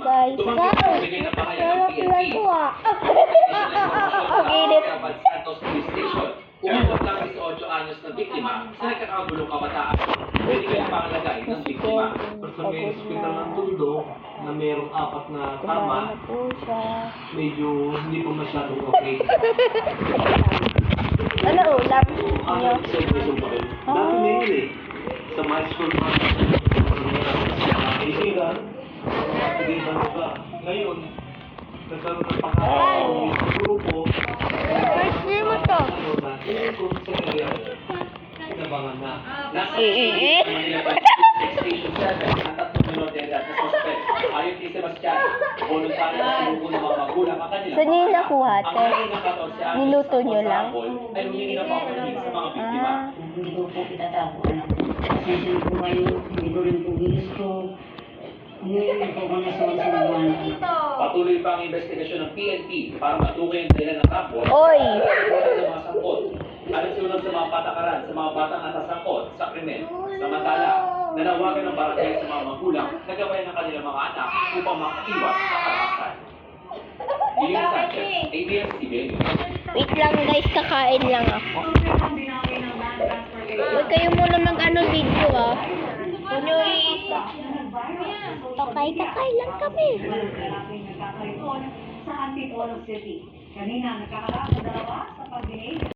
guys. Tumanggi Wow! ang bigay na pahayag ng Sarap PNP. lang to ah. Ang init. Sa Santos Police Station. Umabot lang 18 anyos na biktima sa nagkakagulong kabataan. Pwede kayong pangalagay ng biktima. Sa may hospital ng Tondo na mayroong 4 na tama, Kumain na po siya. medyo hindi pa masyadong okay. Ano ulam Ano niyo? celebration pa rin? Dati na yun eh. Sa my school pa. Kaibigan, hindi ba ba? Ngayon, nagkaroon ng pagkakaroon sa grupo. Kasi mo to. Ano na, yung kung sa kanya, inabangan na. Nasa Eh. Manila Police Station 7 ang 3 menor de edad na suspect. Ayon kay Sebastian, voluntaryo na sinuko ng mga magulang ang kanilang Saan niyo yung nakuha, Ang te? hari ng 14 anyos Niluto na niyo lang? Sabol ay humingi ng paulit sa mga biktima. Ah. Hindi ko po itatago, anak. Pasensya na po kayo, hindi ko rin po ginusto. Ngayon po ako nasawa sa mga anak. Patuloy pa ang investigasyon ng PNP para matukoy ang dahilan ng rapor Oy! at ng mga sangkot. Alinsunod sa mga patakaran sa mga batang nasasangkot sa krimen. Samantala, nanawagan ng barangay sa mga magulang na gawain ng kanilang mga anak upang makaiwas sa karahasan. Iling Sanchez, ABS-CBN News. Wait lang guys, kakain lang ako. Huwag kayo muna mag-ano video ah. Kunyo isa. Kakay lang kami. Sa Antipolo City. Kanina, nagkakaroon ng dalawa sa pag